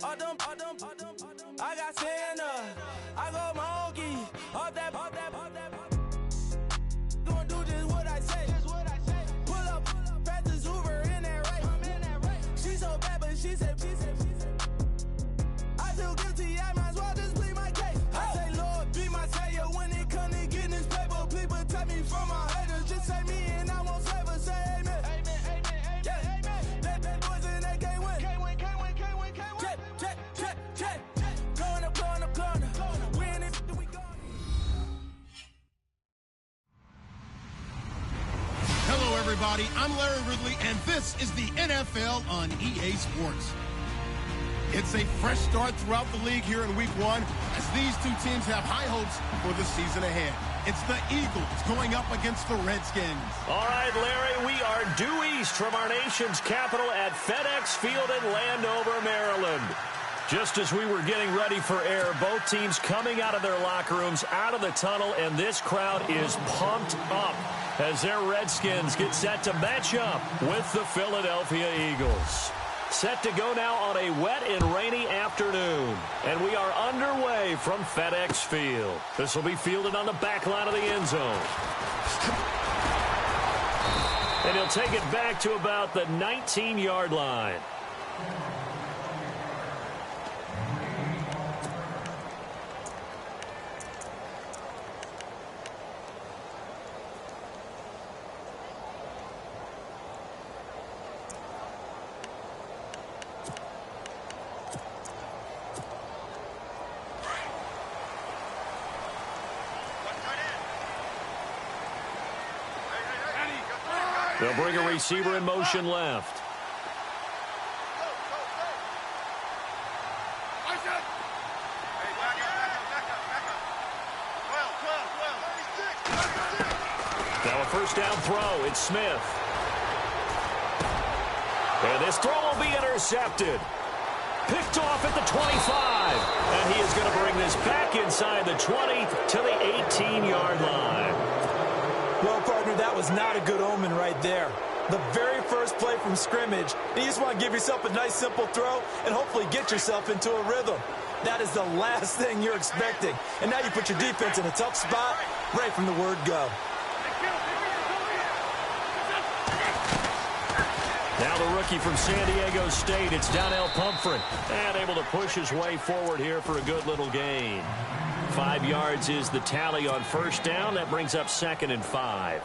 I got Santa, I go monkey, off that. Gonna do just what I say. Pull up, fastest Uber in that race. She so bad, but she said. I feel guilty, I might as well just plead my case. I say, Lord, be my savior when it comes to getting this paper. People tell me from my haters, just say me and I won't save her. Say amen. Bad boys and they can't win. Check. Going up. Win it, we gone. Hello, everybody. I'm Larry Ridley, and this is the NFL on EA Sports. It's a fresh start throughout the league here in Week 1 as these two teams have high hopes for the season ahead. It's the Eagles going up against the Redskins. All right, Larry, we are due east from our nation's capital at FedEx Field in Landover, Maryland. Just as we were getting ready for air, both teams coming out of their locker rooms, out of the tunnel, and this crowd is pumped up as their Redskins get set to match up with the Philadelphia Eagles. Set to go now on a wet and rainy afternoon. And we are underway from FedEx Field. This will be fielded on the back line of the end zone. And he'll take it back to about the 19-yard line. They'll bring a receiver in motion left. Now a first down throw. It's Smith. And this throw will be intercepted. Picked off at the 25. And he is going to bring this back inside the 20 to the 18-yard line. Well, partner, that was not a good omen right there. The very first play from scrimmage, you just want to give yourself a nice, simple throw and hopefully get yourself into a rhythm. That is the last thing you're expecting. And now you put your defense in a tough spot right from the word go. Now the rookie from San Diego State, it's Donnell Pumphrey. And able to push his way forward here for a good little gain. 5 yards is the tally on first down. That brings up 2nd and 5.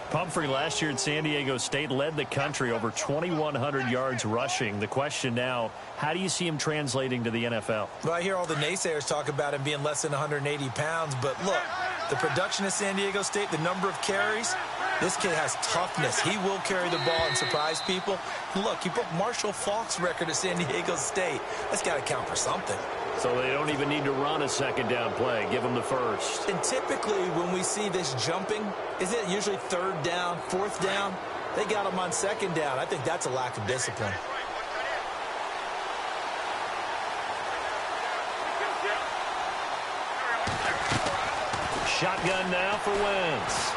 Pumphrey last year at San Diego State led the country over 2,100 yards rushing. The question now, how do you see him translating to the NFL? Well, I hear all the naysayers talk about him being less than 180 pounds, but look, the production at San Diego State, the number of carries, this kid has toughness. He will carry the ball and surprise people. Look, he broke Marshall Faulk's record at San Diego State. That's got to count for something. So they don't even need to run a second down play. Give them the first. And typically when we see this jumping, is it usually 3rd down, 4th down? They got him on 2nd down. I think that's a lack of discipline. Shotgun now for Wentz.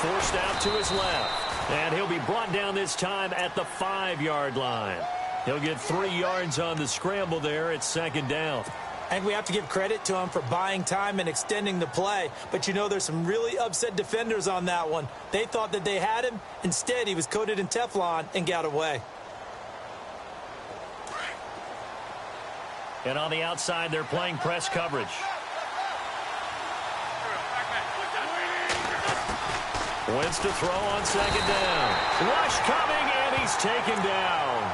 Forced out to his left. And he'll be brought down this time at the 5-yard line. He'll get 3 yards on the scramble there at 2nd down. And we have to give credit to him for buying time and extending the play. But, you know, there's some really upset defenders on that one. They thought that they had him. Instead, he was coated in Teflon and got away. And on the outside, they're playing press coverage. Wentz to throw on 2nd down. Rush coming, and he's taken down.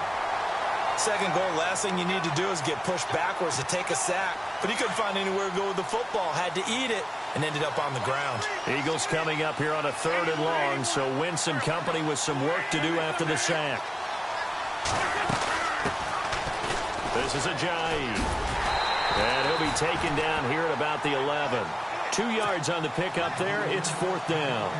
2nd goal, last thing you need to do is get pushed backwards to take a sack. But he couldn't find anywhere to go with the football. Had to eat it and ended up on the ground. Eagles coming up here on a 3rd and long, so Wentz and company with some work to do after the sack. This is Ajayi. And he'll be taken down here at about the 11. 2 yards on the pickup there. It's 4th down.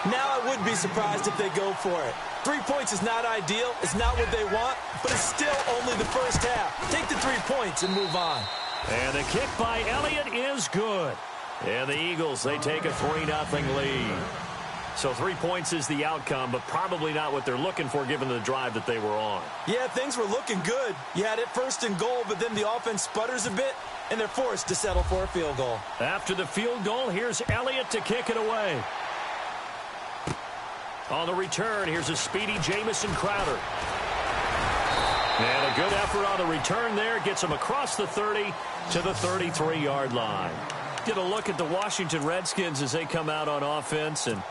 Now I would be surprised if they go for it. 3 points is not ideal. It's not what they want, but it's still only the first half. Take the 3 points and move on. And the kick by Elliott is good. And the Eagles, they take a 3-0 lead. So 3 points is the outcome, but probably not what they're looking for given the drive that they were on. Yeah, things were looking good. You had it 1st and goal, but then the offense sputters a bit, and they're forced to settle for a field goal. After the field goal, here's Elliott to kick it away. On the return, here's a speedy Jamison Crowder. And a good effort on the return there. Gets him across the 30 to the 33-yard line. Get a look at the Washington Redskins as they come out on offense. And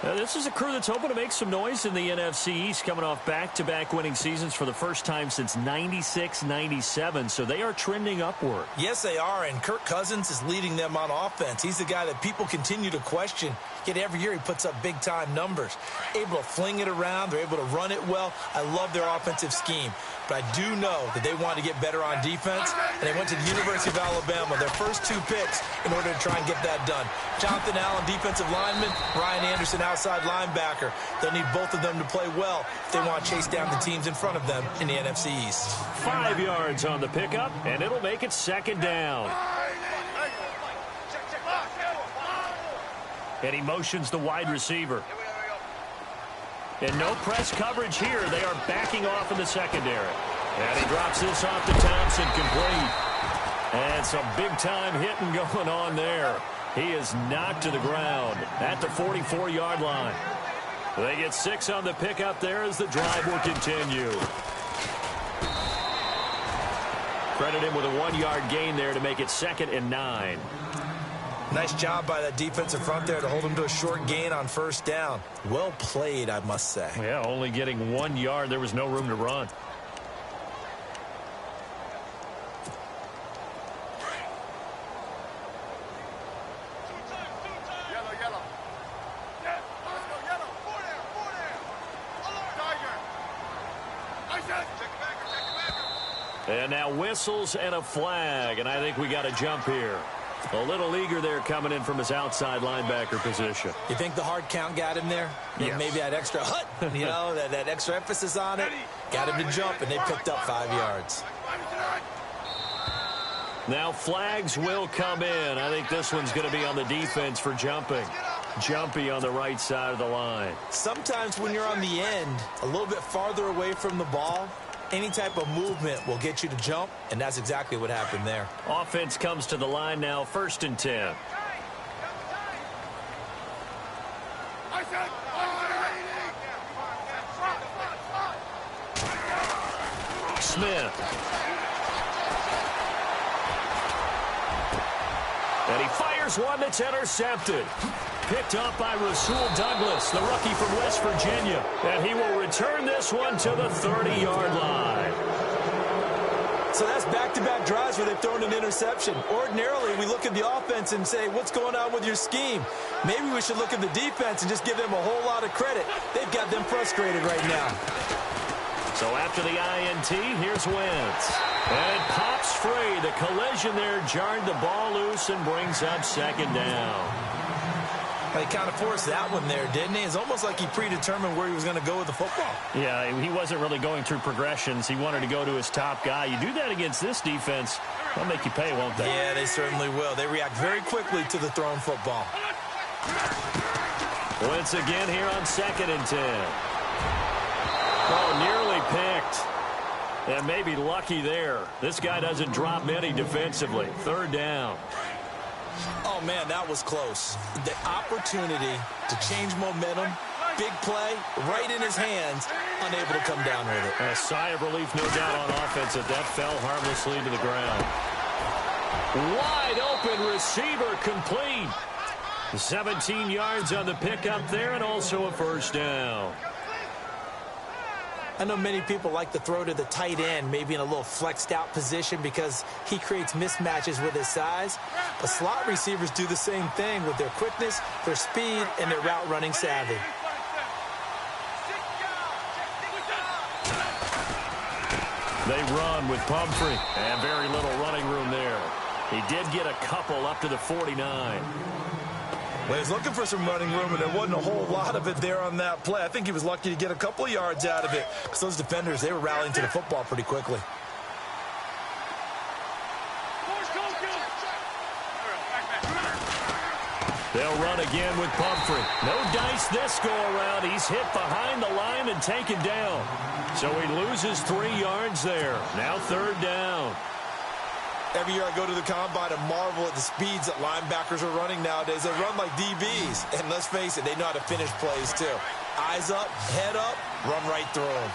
this is a crew that's hoping to make some noise in the NFC East, coming off back-to-back winning seasons for the first time since 96-97. So they are trending upward. Yes, they are, and Kirk Cousins is leading them on offense. He's the guy that people continue to question. Yet every year he puts up big-time numbers. Able to fling it around. They're able to run it well. I love their offensive scheme. But I do know that they want to get better on defense, and they went to the University of Alabama, their first 2 picks, in order to try and get that done. Jonathan Allen, defensive lineman. Ryan Anderson, outside linebacker. They'll need both of them to play well if they want to chase down the teams in front of them in the NFC East. 5 yards on the pickup, and it'll make it 2nd down. And he motions the wide receiver. And no press coverage here. They are backing off in the secondary. And he drops this off to Thompson, complete. And some big-time hitting going on there. He is knocked to the ground at the 44-yard line. They get 6 on the pickup there as the drive will continue. Credit him with a 1-yard gain there to make it 2nd and 9. Nice job by that defensive front there to hold him to a short gain on 1st down. Well played, I must say. Yeah, only getting 1 yard. There was no room to run. And now whistles and a flag, and I think we got a jump here. A little eager there coming in from his outside linebacker position. You think the hard count got him there? Yes. Maybe that extra hut, you know, that extra emphasis on it, got him to jump, and they picked up 5 yards. Now flags will come in. I think this one's going to be on the defense for jumping. Jumpy on the right side of the line. Sometimes when you're on the end, a little bit farther away from the ball, any type of movement will get you to jump, and that's exactly what happened there. Offense comes to the line now, 1st and 10. Smith. And he fires one that's intercepted. Picked up by Rasul Douglas, the rookie from West Virginia. And he will return this one to the 30-yard line. So that's back-to-back drives where they've thrown an interception. Ordinarily, we look at the offense and say, what's going on with your scheme? Maybe we should look at the defense and just give them a whole lot of credit. They've got them frustrated right now. So after the INT, here's Wentz. And it pops free. The collision there jarred the ball loose and brings up 2nd down. He kind of forced that one there, didn't he? It's almost like he predetermined where he was going to go with the football. Yeah, he wasn't really going through progressions. He wanted to go to his top guy. You do that against this defense, they'll make you pay, won't they? Yeah, they certainly will. They react very quickly to the thrown football. Once again here on 2nd and 10. Oh, nearly picked. And maybe lucky there. This guy doesn't drop many defensively. 3rd down. Oh, man, that was close. The opportunity to change momentum, big play, right in his hands, unable to come down with it. A sigh of relief, no doubt, on offense that fell harmlessly to the ground. Wide open receiver complete. 17 yards on the pickup there and also a 1st down. I know many people like to throw to the tight end, maybe in a little flexed out position because he creates mismatches with his size. But slot receivers do the same thing with their quickness, their speed, and their route running savvy. They run with Pumphrey, and very little running room there. He did get a couple up to the 49. Well, he was looking for some running room, and there wasn't a whole lot of it there on that play. I think he was lucky to get a couple of yards out of it because those defenders, they were rallying to the football pretty quickly. They'll run again with Pumphrey. No dice this go-around. He's hit behind the line and taken down. So he loses 3 yards there. Now 3rd down. Every year I go to the combine and marvel at the speeds that linebackers are running nowadays. They run like DBs. And let's face it, they know how to finish plays too. Eyes up, head up, run right through them.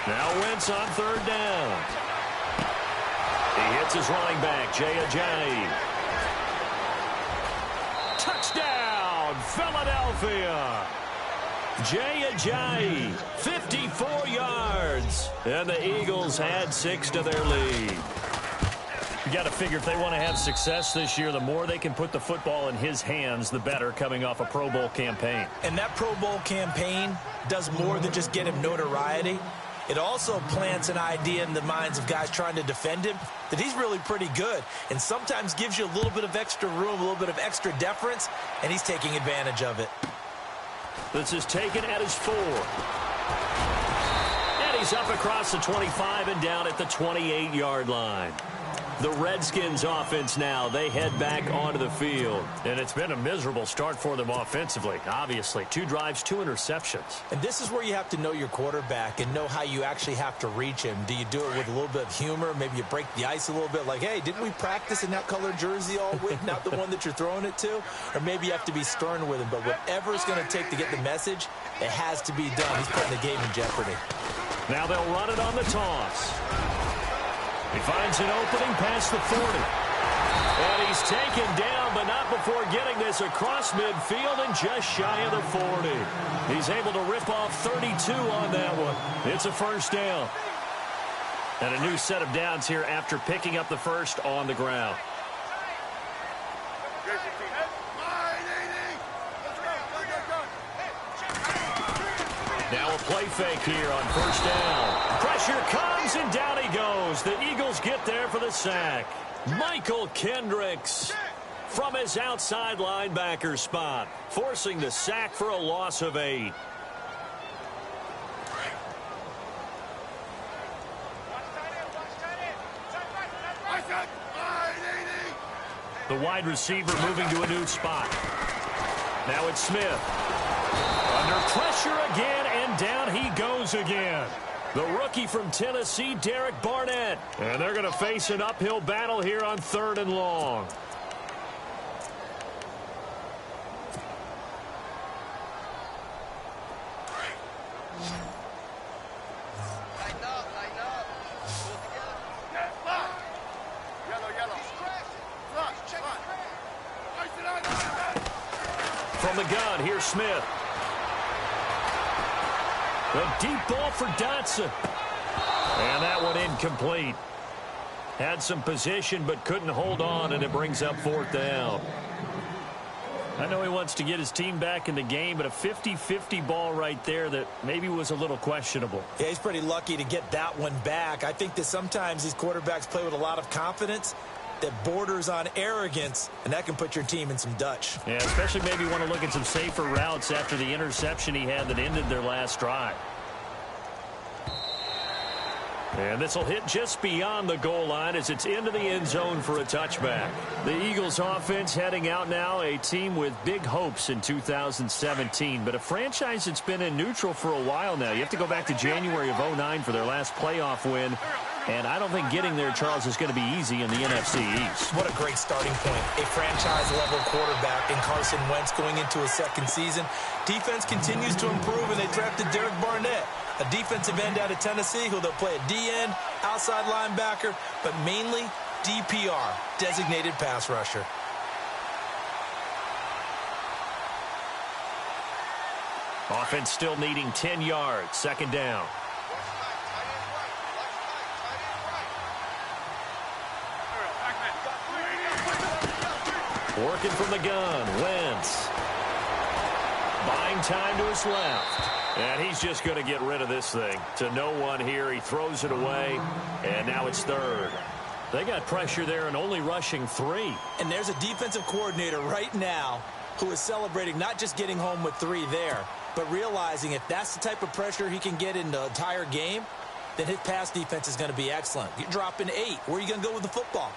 Now Wentz on 3rd down. He hits his running back, Jay Ajayi. Touchdown, Philadelphia. Jay Ajayi, 54 yards. And the Eagles add 6 to their lead. You got to figure if they want to have success this year, the more they can put the football in his hands, the better, coming off a Pro Bowl campaign. And that Pro Bowl campaign does more than just get him notoriety. It also plants an idea in the minds of guys trying to defend him that he's really pretty good and sometimes gives you a little bit of extra room, a little bit of extra deference, and he's taking advantage of it. This is taken at his 4. And he's up across the 25 and down at the 28-yard line. The Redskins offense now, they head back onto the field. And it's been a miserable start for them offensively, obviously. 2 drives, 2 interceptions. And this is where you have to know your quarterback and know how you actually have to reach him. Do you do it with a little bit of humor? Maybe you break the ice a little bit like, hey, didn't we practice in that colored jersey all week? Not the one that you're throwing it to? Or maybe you have to be stern with him. But whatever it's going to take to get the message, it has to be done. He's putting the game in jeopardy. Now they'll run it on the toss. He finds an opening past the 40. And he's taken down, but not before getting this across midfield and just shy of the 40. He's able to rip off 32 on that one. It's a 1st down. And a new set of downs here after picking up the 1st on the ground. Now a play fake here on 1st down. Pressure comes, and down he goes. The Eagles get there for the sack. Michael Kendricks from his outside linebacker spot, forcing the sack for a loss of 8. The wide receiver moving to a new spot. Now it's Smith. Under pressure again, and down he goes again. The rookie from Tennessee, Derek Barnett. And they're going to face an uphill battle here on 3rd and long. From the gun, here's Smith. A deep ball for Dotson. And that one incomplete. Had some position but couldn't hold on, and it brings up 4th down. I know he wants to get his team back in the game, but a 50-50 ball right there that maybe was a little questionable. Yeah, he's pretty lucky to get that one back. I think that sometimes these quarterbacks play with a lot of confidence that borders on arrogance, and that can put your team in some Dutch. Yeah, especially maybe want to look at some safer routes after the interception he had that ended their last drive. And this will hit just beyond the goal line as it's into the end zone for a touchback. The Eagles offense heading out now, a team with big hopes in 2017, but a franchise that's been in neutral for a while now. You have to go back to January of 09 for their last playoff win. And I don't think getting there, Charles, is going to be easy in the NFC East. What a great starting point. A franchise-level quarterback in Carson Wentz going into his 2nd season. Defense continues to improve, and they drafted Derek Barnett, a defensive end out of Tennessee who they'll play at D-end, outside linebacker, but mainly DPR, designated pass rusher. Offense still needing 10 yards, 2nd down. Working from the gun, Wentz. Buying time to his left. And he's just going to get rid of this thing. To no one here, he throws it away, and now it's 3rd. They got pressure there and only rushing 3. And there's a defensive coordinator right now who is celebrating not just getting home with 3 there, but realizing if that's the type of pressure he can get in the entire game, then his pass defense is going to be excellent. You're dropping 8. Where are you going to go with the football?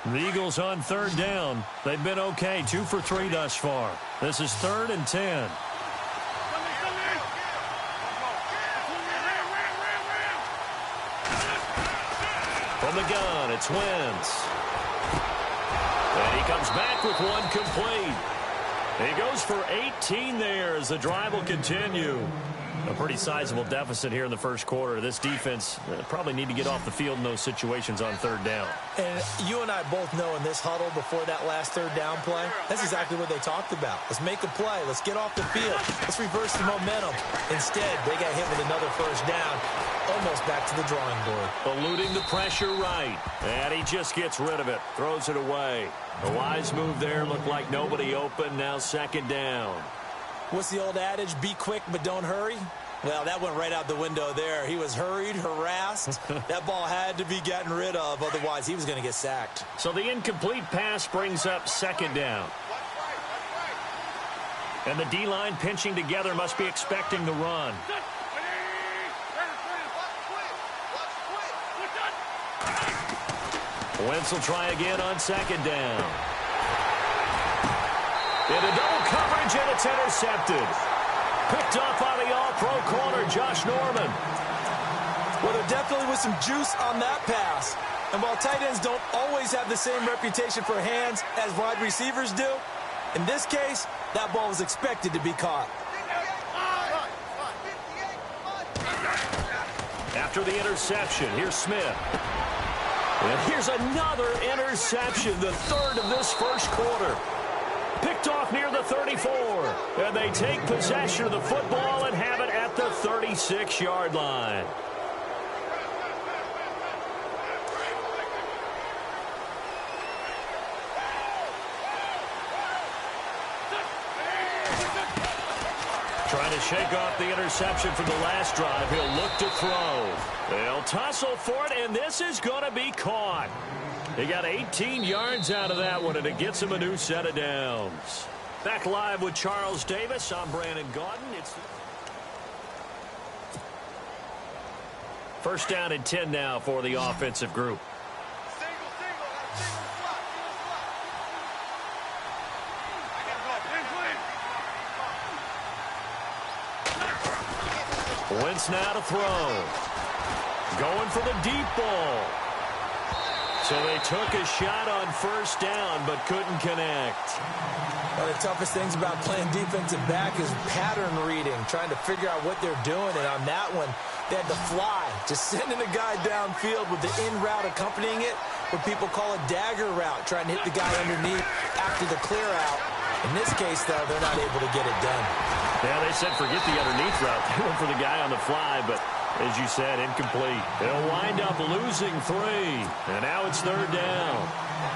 The Eagles on 3rd down. They've been okay, 2 for 3 thus far. This is 3rd and 10. From the gun, it's Wentz. And he comes back with one complete. He goes for 18 there as the drive will continue. A pretty sizable deficit here in the first quarter. This defense probably need to get off the field in those situations on 3rd down. And you and I both know in this huddle before that last 3rd down play, that's exactly what they talked about. Let's make a play. Let's get off the field. Let's reverse the momentum. Instead, they got hit with another 1st down, almost back to the drawing board. Eluding the pressure right. And he just gets rid of it. Throws it away. A wise move there. Looked like nobody open. Now 2nd down. What's the old adage? Be quick, but don't hurry. Well, that went right out the window there. He was hurried, harassed. That ball had to be gotten rid of. Otherwise, he was going to get sacked. So the incomplete pass brings up 2nd down. And the D-line pinching together must be expecting the run. Wentz will try again on 2nd down. Into double coverage, and it's intercepted. Picked off by the all-pro corner, Josh Norman. Well, there definitely was some juice on that pass. And while tight ends don't always have the same reputation for hands as wide receivers do, in this case, that ball was expected to be caught. After the interception, here's Smith. And here's another interception, the 3rd of this first quarter. Picked off near the 34. And they take possession of the football and have it at the 36-yard line. Trying to shake off the interception from the last drive. He'll look to throw. They'll tussle for it, and this is going to be caught. He got 18 yards out of that one, and it gets him a new set of downs. Back live with Charles Davis. I'm Brandon Gaudin. It's 1st down and 10 now for the offensive group. Wentz now to throw. Going for the deep ball. So they took a shot on 1st down, but couldn't connect. One of the toughest things about playing defensive back is pattern reading, trying to figure out what they're doing. And on that one, they had to fly, just sending a guy downfield with the in route accompanying it, what people call a dagger route, trying to hit the guy underneath after the clear out. In this case, though, they're not able to get it done. Yeah, they said forget the underneath route. They went for the guy on the fly, but as you said, incomplete. They'll wind up losing 3. And now it's 3rd down.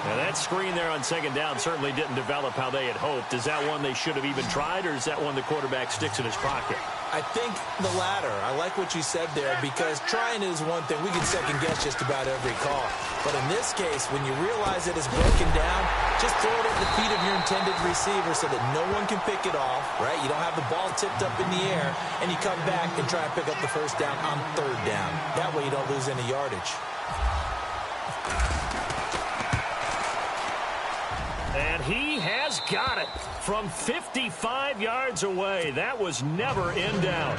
Now that screen there on 2nd down certainly didn't develop how they had hoped. Is that one they should have even tried, or is that one the quarterback sticks in his pocket? I think the latter. I like what you said there, because trying is one thing. We can second guess just about every call. But in this case, when you realize that it's broken down, just throw it at the feet of your intended receiver so that no one can pick it off, right? You don't have the ball tipped up in the air, and you come back and try and pick up the 1st down on 3rd down. That way you don't lose any yardage. And he has got it from 55 yards away. That was never in doubt.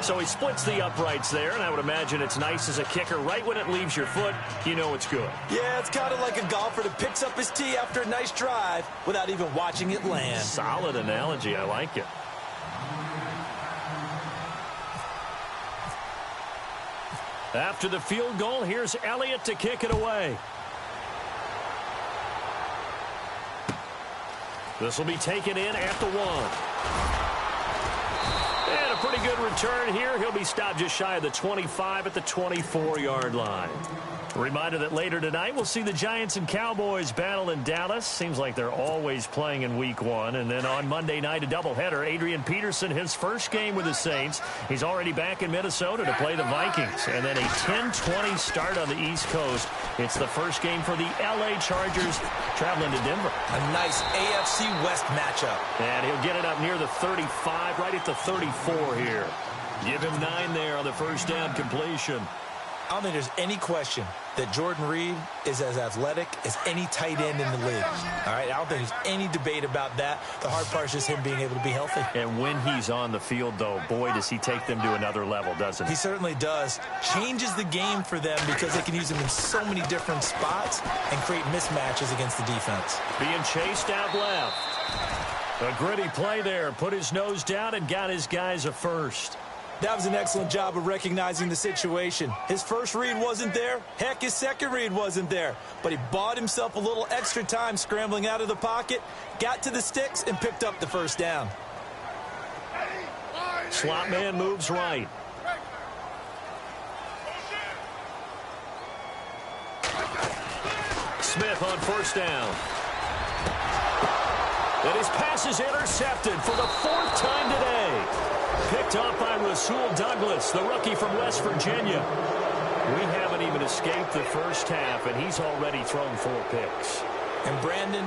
So he splits the uprights there, and I would imagine it's nice as a kicker. Right when it leaves your foot, you know it's good. Yeah, it's kind of like a golfer that picks up his tee after a nice drive without even watching it land. Solid analogy. I like it. After the field goal, here's Elliott to kick it away. This will be taken in at the 1. And a pretty good return here. He'll be stopped just shy of the 25 at the 24-yard line. Reminder that later tonight we'll see the Giants and Cowboys battle in Dallas. Seems like they're always playing in week 1. And then on Monday night, a doubleheader. Adrian Peterson, his first game with the Saints. He's already back in Minnesota to play the Vikings. And then a 10:20 start on the East Coast. It's the first game for the L.A. Chargers traveling to Denver. A nice AFC West matchup. And he'll get it up near the 35, right at the 34 here. Give him 9 there on the first down completion. I don't think there's any question that Jordan Reed is as athletic as any tight end in the league. All right, I don't think there's any debate about that. The hard part is just him being able to be healthy. And when he's on the field, though, boy, does he take them to another level, doesn't he? He certainly does. Changes the game for them because they can use him in so many different spots and create mismatches against the defense. Being chased out left. A gritty play there. Put his nose down and got his guys a first. That was an excellent job of recognizing the situation. His first read wasn't there. Heck, his second read wasn't there. But he bought himself a little extra time scrambling out of the pocket, got to the sticks, and picked up the first down. Slot man moves right. Smith on first down. And his pass is intercepted for the 4th time today. Picked off by Rasul Douglas, the rookie from West Virginia. We haven't even escaped the first half, and he's already thrown 4 picks. And Brandon,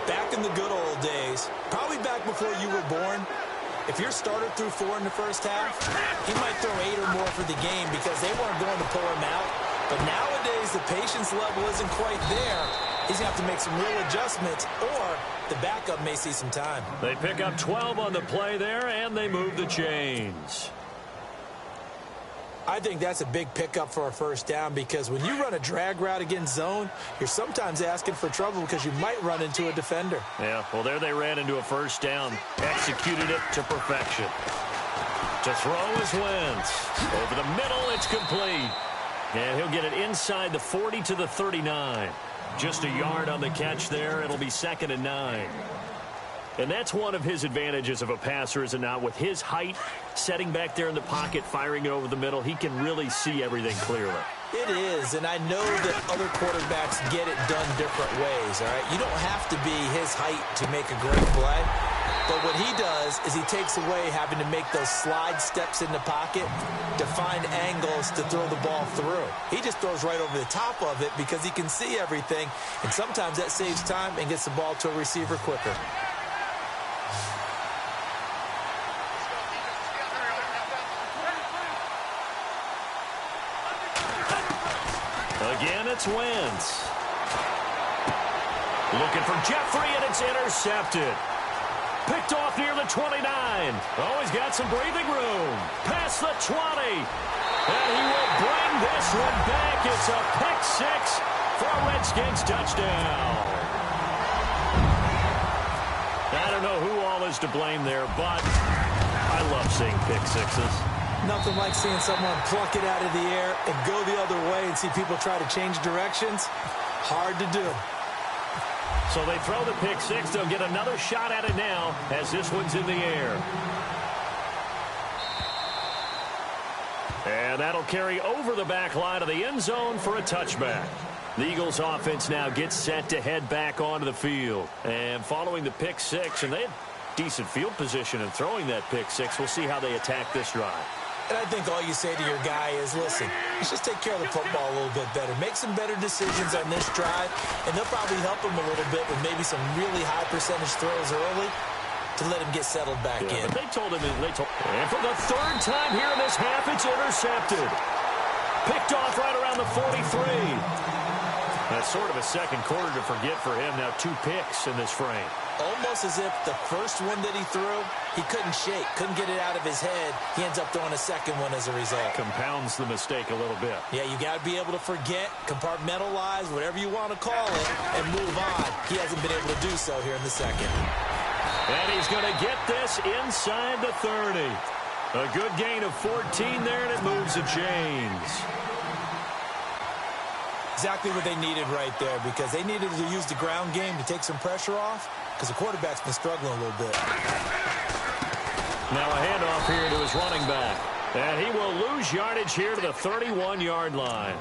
back in the good old days, probably back before you were born, if your starter threw 4 in the first half, he might throw 8 or more for the game because they weren't going to pull him out. But nowadays, the patience level isn't quite there. He's going to have to make some real adjustments, or the backup may see some time. They pick up 12 on the play there, and they move the chains. I think that's a big pickup for a first down because when you run a drag route against zone, you're sometimes asking for trouble because you might run into a defender. Yeah, well, there they ran into a first down. Executed it to perfection. To throw is Wentz. Over the middle, it's complete. And he'll get it inside the 40 to the 39. Just a yard on the catch there. It'll be 2nd and 9. And that's one of his advantages of a passer, is it not? With his height, setting back there in the pocket, firing it over the middle, he can really see everything clearly. It is, and I know that other quarterbacks get it done different ways, all right? You don't have to be his height to make a great play. But what he does is he takes away having to make those slide steps in the pocket to find angles to throw the ball through. He just throws right over the top of it because he can see everything, and sometimes that saves time and gets the ball to a receiver quicker. Again, it's Wentz. Looking for Jeffrey, and it's intercepted. Picked off near the 29. Oh, he's got some breathing room. Past the 20. And he will bring this one back. It's a pick 6 for a Redskins touchdown. I don't know who all is to blame there, but I love seeing pick 6s. Nothing like seeing someone pluck it out of the air and go the other way and see people try to change directions. Hard to do. So they throw the pick 6. They'll get another shot at it now as this one's in the air. And that'll carry over the back line of the end zone for a touchback. The Eagles offense now gets set to head back onto the field. And following the pick 6, and they had decent field position in throwing that pick 6. We'll see how they attack this drive. And I think all you say to your guy is, listen, let's just take care of the football a little bit better. Make some better decisions on this drive, and they'll probably help him a little bit with maybe some really high percentage throws early to let him get settled back in. But they told him, and for the 3rd time here in this half, it's intercepted. Picked off right around the 43. That's sort of a second quarter to forget for him. Now 2 picks in this frame. Almost as if the first one that he threw, he couldn't shake, couldn't get it out of his head. He ends up throwing a second one as a result. Compounds the mistake a little bit. Yeah, you got to be able to forget, compartmentalize, whatever you want to call it, and move on. He hasn't been able to do so here in the second. And he's going to get this inside the 30. A good gain of 14 there, and it moves the chains. Exactly what they needed right there, because they needed to use the ground game to take some pressure off, because the quarterback's been struggling a little bit. Now a handoff here to his running back. And he will lose yardage here to the 31-yard line.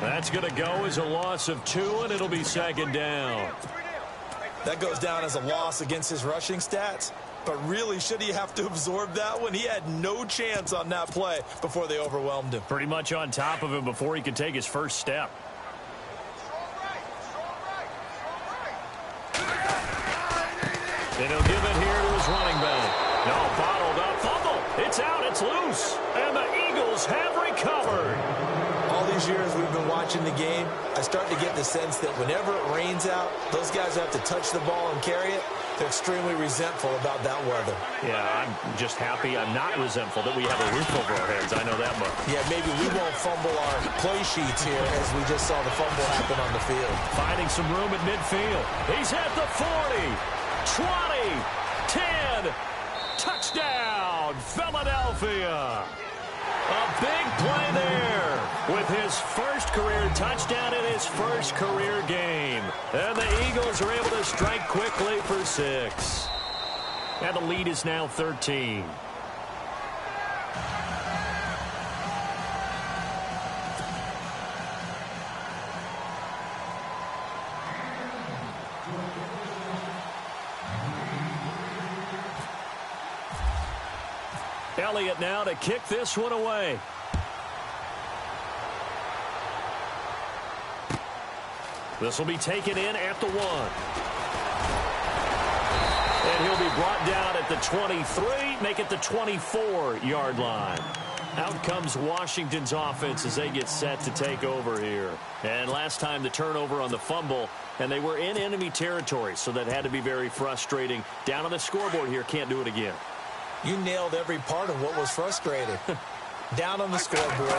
That's going to go as a loss of 2, and it'll be second down. That goes down as a loss against his rushing stats. But really, should he have to absorb that one? He had no chance on that play before they overwhelmed him. Pretty much on top of him before he could take his first step. And he'll give it here to his running back. No, bottled up. Fumble. It's out. It's loose. And the Eagles have recovered. All these years we've been watching the game, I start to get the sense that whenever it rains out, those guys have to touch the ball and carry it. They're extremely resentful about that weather. Yeah, I'm just happy I'm not resentful that we have a roof over our heads. I know that much. Yeah, maybe we won't fumble our play sheets here as we just saw the fumble happen on the field. Finding some room at midfield. He's at the 40, 20, 10. Touchdown, Philadelphia. A big play there with his first career touchdown in his first career game. And the Eagles are able to strike quickly for 6. And the lead is now 13. Elliott now to kick this one away. This will be taken in at the 1. And he'll be brought down at the 23, make it the 24-yard line. Out comes Washington's offense as they get set to take over here. And last time the turnover on the fumble, and they were in enemy territory, so that had to be very frustrating. Down on the scoreboard here, can't do it again. You nailed every part of what was frustrating. Down on the scoreboard,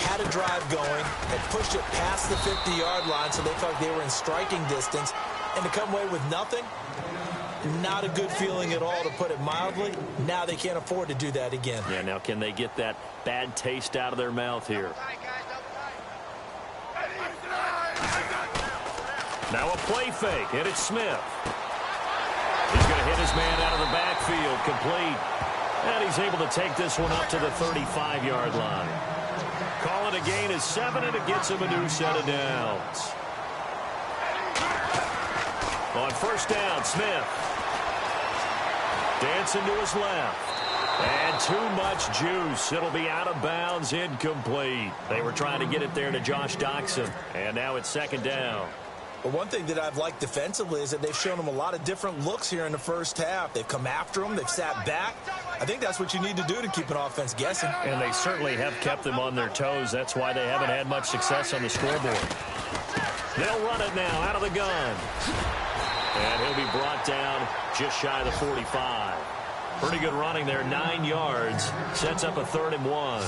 had a drive going, had pushed it past the 50-yard line so they felt like they were in striking distance, and to come away with nothing, not a good feeling at all, to put it mildly. Now they can't afford to do that again. Yeah, now can they get that bad taste out of their mouth here? Now a play fake, and it's Smith. He's going to hit his man out of the backfield, complete. And he's able to take this one up to the 35-yard line. Call it a gain of 7, and it gets him a new set of downs. On first down, Smith. Dancing to his left. And too much juice. It'll be out of bounds, incomplete. They were trying to get it there to Josh Doxson. And now it's second down. But one thing that I've liked defensively is that they've shown him a lot of different looks here in the first half. They've come after him. They've sat back. I think that's what you need to do to keep an offense guessing. And they certainly have kept them on their toes. That's why they haven't had much success on the scoreboard. They'll run it now out of the gun. And he'll be brought down just shy of the 45. Pretty good running there, 9 yards. Sets up a 3rd and 1.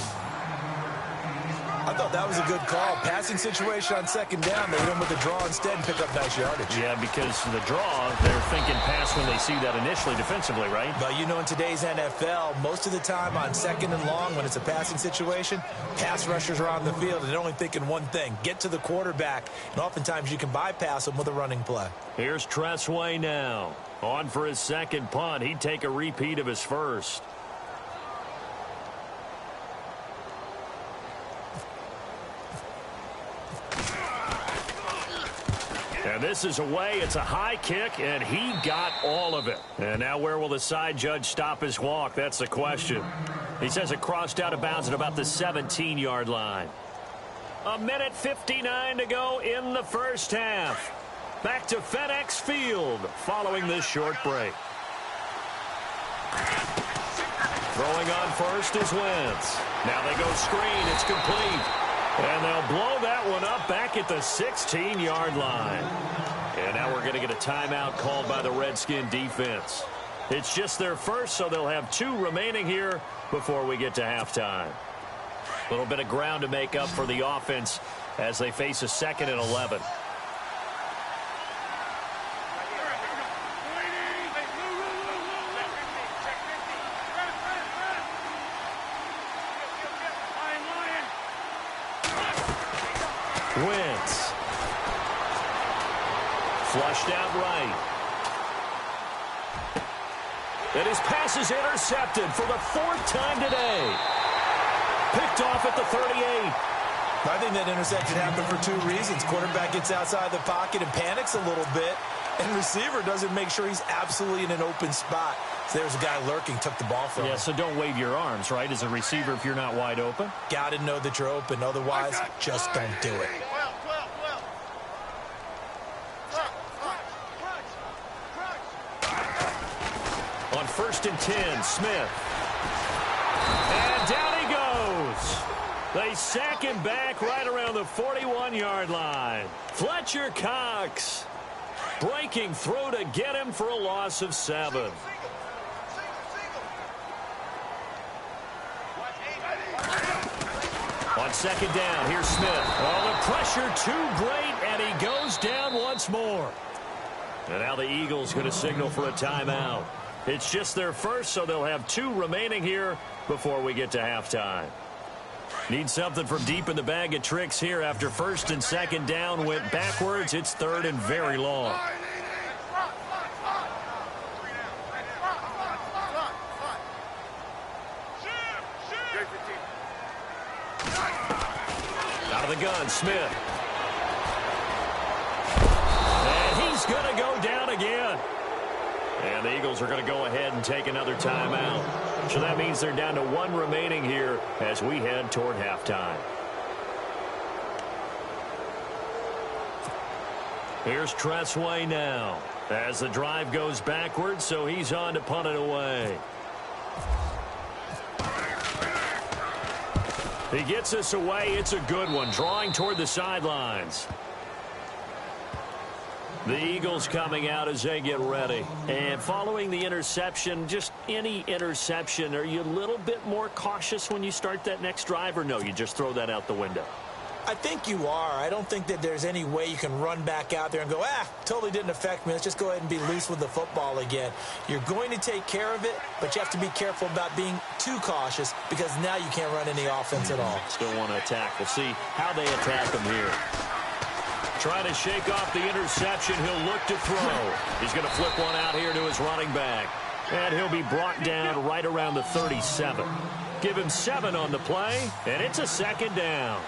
I thought that was a good call. Passing situation on second down. They went with the draw instead and pick up nice yardage. Yeah, because the draw, they're thinking pass when they see that initially defensively, right? But you know, in today's NFL, most of the time on second and long, when it's a passing situation, pass rushers are on the field and they're only thinking one thing: get to the quarterback. And oftentimes you can bypass them with a running play. Here's Tressway now. On for his second punt. He'd take a repeat of his first. And this is away. It's a high kick, and he got all of it. And now where will the side judge stop his walk? That's the question. He says it crossed out of bounds at about the 17-yard line. 1:59 to go in the first half. Back to FedEx Field following this short break. Throwing on first is Wentz. Now they go screen. It's complete. And they'll blow that one up back at the 16-yard line. And now we're going to get a timeout called by the Redskin defense. It's just their first, so they'll have 2 remaining here before we get to halftime. A little bit of ground to make up for the offense as they face a 2nd and 11. Wentz. Flushed out right. And his pass is intercepted for the 4th time today. Picked off at the 38. I think that interception happened for two reasons. Quarterback gets outside the pocket and panics a little bit, and receiver doesn't make sure he's absolutely in an open spot. So there's a guy lurking, took the ball from him. Yeah, so don't wave your arms, right, as a receiver if you're not wide open. Got to know that you're open. Otherwise, just don't do it. On 1st and 10, Smith. And down he goes. They sack him back right around the 41-yard line. Fletcher Cox breaking through to get him for a loss of 7. On 2nd down, here's Smith. Oh, the pressure too great, and he goes down once more. And now the Eagles going to signal for a timeout. It's just their first, so they'll have 2 remaining here before we get to halftime. Need something from deep in the bag of tricks here after 1st and 2nd down went backwards. It's 3rd and very long. Out of the gun, Smith. And he's going to go down again. And the Eagles are going to go ahead and take another timeout. So that means they're down to 1 remaining here as we head toward halftime. Here's Tressway now as the drive goes backwards, so he's on to punt it away. He gets us away. It's a good one, drawing toward the sidelines. The Eagles coming out as they get ready. And following the interception, just any interception, are you a little bit more cautious when you start that next drive, or no, you just throw that out the window? I think you are. I don't think that there's any way you can run back out there and go, totally didn't affect me. Let's just go ahead and be loose with the football again. You're going to take care of it, but you have to be careful about being too cautious because now you can't run any offense at all. Still want to attack. We'll see how they attack them here. Trying to shake off the interception. He'll look to throw. He's going to flip one out here to his running back. And he'll be brought down right around the 37. Give him 7 on the play, and it's a 2nd down.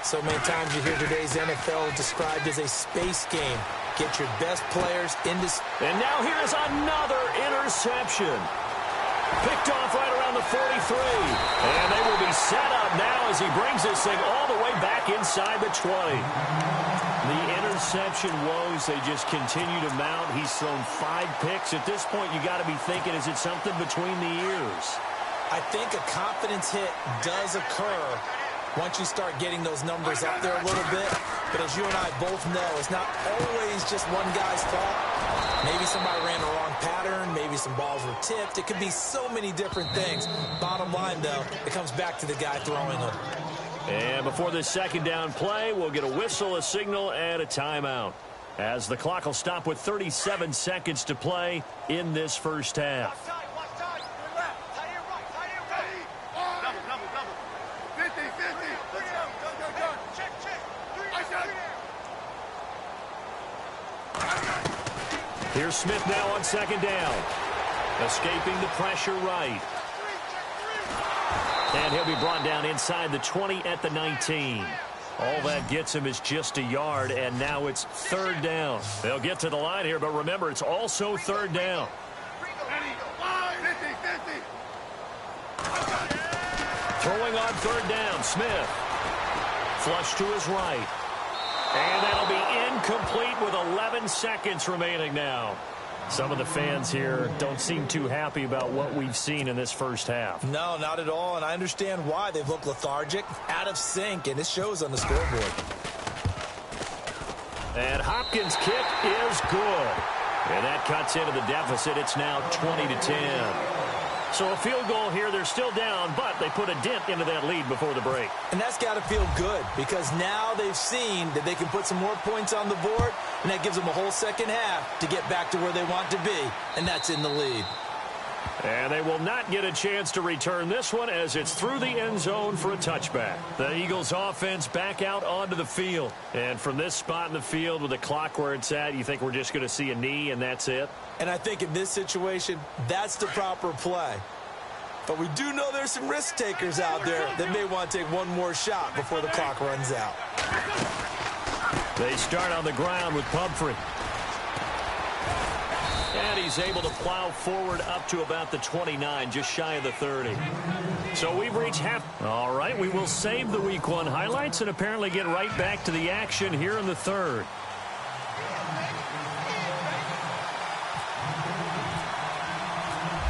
So many times you hear today's NFL described as a space game. Get your best players into... And now here's another interception. Picked off right around the 43. And they will be set up now as he brings this thing all the way back inside the 20. The interception woes, they just continue to mount. He's thrown 5 picks. At this point, you got to be thinking, is it something between the ears? I think a confidence hit does occur once you start getting those numbers up there a little bit. But as you and I both know, it's not always just one guy's fault. Maybe somebody ran the wrong pattern. Maybe some balls were tipped. It could be so many different things. Bottom line, though, it comes back to the guy throwing them. And before this 2nd down play, we'll get a whistle, a signal, and a timeout, as the clock will stop with 37 seconds to play in this first half. Here's Smith now on 2nd down. Escaping the pressure right. And he'll be brought down inside the 20 at the 19. All that gets him is just a yard, and now it's 3rd down. They'll get to the line here, but remember, it's also 3rd down. Throwing on 3rd down, Smith. Flush to his right. And that'll be incomplete with 11 seconds remaining now. Some of the fans here don't seem too happy about what we've seen in this first half. No, not at all, and I understand why. They've looked lethargic, out of sync, and it shows on the scoreboard. And Hopkins' kick is good. And that cuts into the deficit. It's now 20-10. So a field goal here. They're still down, but they put a dent into that lead before the break. And that's got to feel good because now they've seen that they can put some more points on the board, and that gives them a whole second half to get back to where they want to be, and that's in the lead. And they will not get a chance to return this one as it's through the end zone for a touchback. The Eagles offense back out onto the field. And from this spot in the field with the clock where it's at, you think we're just going to see a knee and that's it? And I think in this situation, that's the proper play. But we do know there's some risk takers out there that may want to take one more shot before the clock runs out. They start on the ground with Pumphrey. And he's able to plow forward up to about the 29, just shy of the 30. So we've reached half. All right, we will save the Week 1 highlights and apparently get right back to the action here in the third.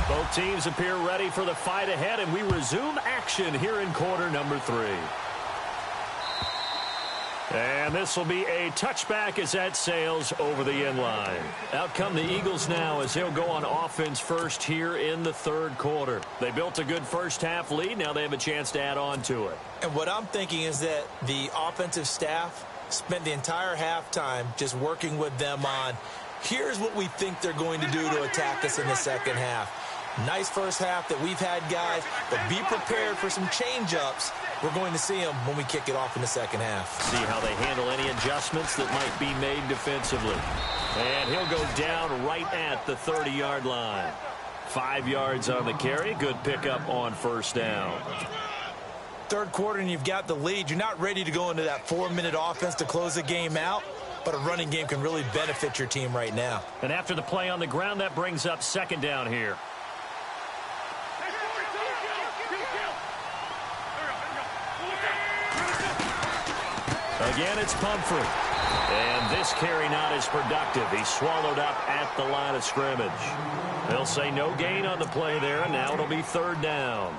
Both teams appear ready for the fight ahead, and we resume action here in quarter number 3. And this will be a touchback as that sails over the end line. Out come the Eagles now as they'll go on offense first here in the third quarter. They built a good first half lead. Now they have a chance to add on to it. And what I'm thinking is that the offensive staff spent the entire halftime just working with them on, here's what we think they're going to do to attack us in the second half. Nice first half that we've had, guys, but be prepared for some change-ups. We're going to see them when we kick it off in the second half. See how they handle any adjustments that might be made defensively. And he'll go down right at the 30-yard line. 5 yards on the carry. Good pickup on first down. Third quarter and you've got the lead. You're not ready to go into that 4-minute offense to close the game out, but a running game can really benefit your team right now. And after the play on the ground, that brings up second down here. Again, it's Pumphrey. And this carry not as productive. He's swallowed up at the line of scrimmage. They'll say no gain on the play there, and now it'll be third down.